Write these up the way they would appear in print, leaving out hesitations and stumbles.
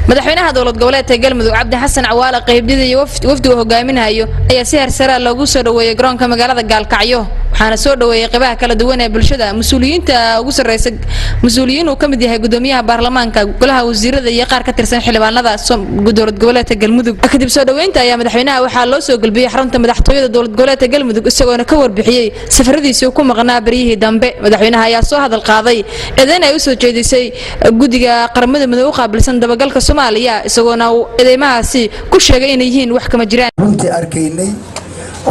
madaxweynaha dowlad goboleedka Galmudug Cabdi Xasan Cawaale qaybdida iyo wafdiga hogaaminayo ayaa si heersare loogu soo dhaweeyay garoonka magaalada Gaalkacyo waxaana soo dhaweeyay qaybaha kala duwan ee bulshada mas'uuliyiinta ugu sarreeyay mas'uuliyiin uu kamid yahay gudoomiyaha baarlamaanka golaha wasiirada iyo qaar ka tirsan xildhibaanada dowlad goboleedka Galmudug kadib soo dhaweynta ayaa madaxweynaha waxaa loo soo galbiyay xarunta madaxtooyada dowlad goboleedka Galmudug isagoo ka warbixiyay safaradiisa ku maqnaa bariyihii dambe madaxweynaha ayaa soo hadal qaaday eedayn ay u soo jeedisay gudiga qaramada midowga u qaabilsan dabagalka Soomaaliya isagoona eedeymahaasi ku sheegay inay yihiin wax kama jiraan runtii arkaynay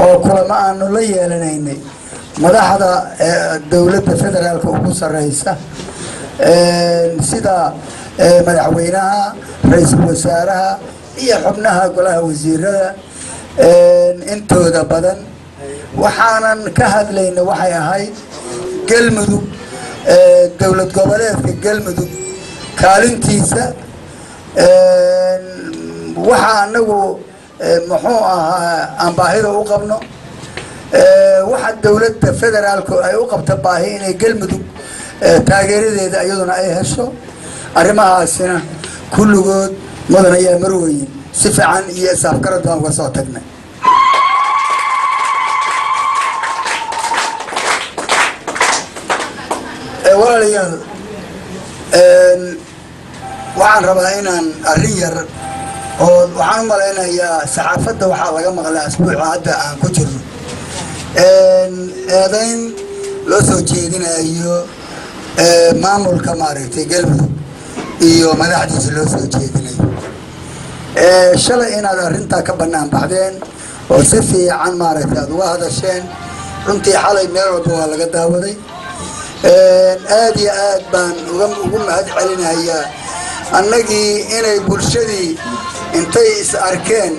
oo kulama aanu la yeelanaynay madaxda dawladda federaalka ugu sareysa sida madaxweynaha ra'iisul wasaaraha iyo xubnaha golaha wasiirada intooda badan waxaanan ka hadlaynay waxay ahayd Galmudug dawlad goboleedka Galmudug kaalintiisa waxa anagu muxuu ahaa aan baahida u qabno waxa dawladda federaalku ay u qabta baahi inay Galmudug taageeradeeda ayaduna ay hesho arrimahaasina kulligood mudan ayaa marweyn si fiican iyo saafgarad aan uga soo tagnay walaalayaal waxaan rabaa inaan arrin yar oo waxaan u malaynayaa saxaafadda waxaa laga maqlaa asbuuca hadda aan ku jirno eedayn loo soo jeedinayo maamulka maaragtay Galmudug iyo madaxdiisa loo soo jeedinayo shalay inaad arrintaa ka bannaan baxdeen oo si fiican maaragtay aad uga hadasheen runtii xalay meel walba waa laga daawaday aad iyo aad baan ugu mahad celinayaa annagii inay bulshadii intay is arkeen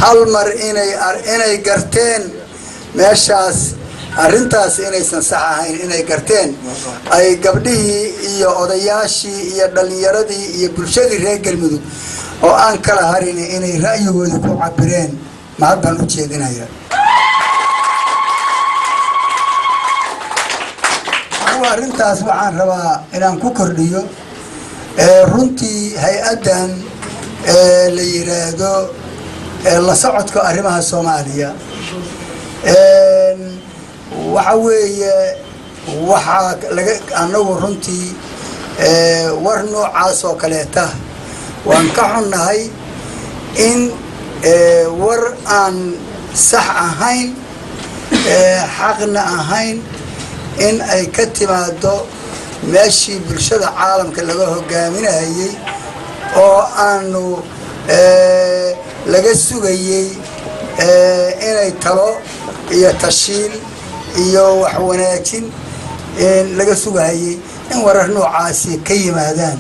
hal mar inay garteen meeshaas arrintaas inaysan sax ahayn inay garteen ay gabdhihii iyo odayaashii iyo dhalinyaradii iyo bulshadii reer Galmudug oo aan kala harin inay ra'yigooda ku cabireen mahad baan u jeedinayaa arrintaas waxaan rabaa inaan ku kordhiyo runtii hay-adan la yiraahdo la socodka arrimaha Soomaaliya waxa weeye waxa laga anagu runtii war noocaas oo kaleeta waan ka xunnahay in war aan sax ahayn xaqna ahayn in ay ka timaado meeshii bulshada caalamka laga hogaaminayay oo aanu laga sugayay inay talo iyo tashiil iyo wax wanaajin laga sugayay in warar noocaasi ka yimaadaan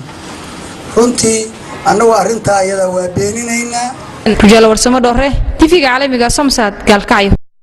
runtii annagu arrintaa iyada waa beeninaynaa Rujal Warsamo Dore TV-ga caalamiga Somsad Gaalkacyo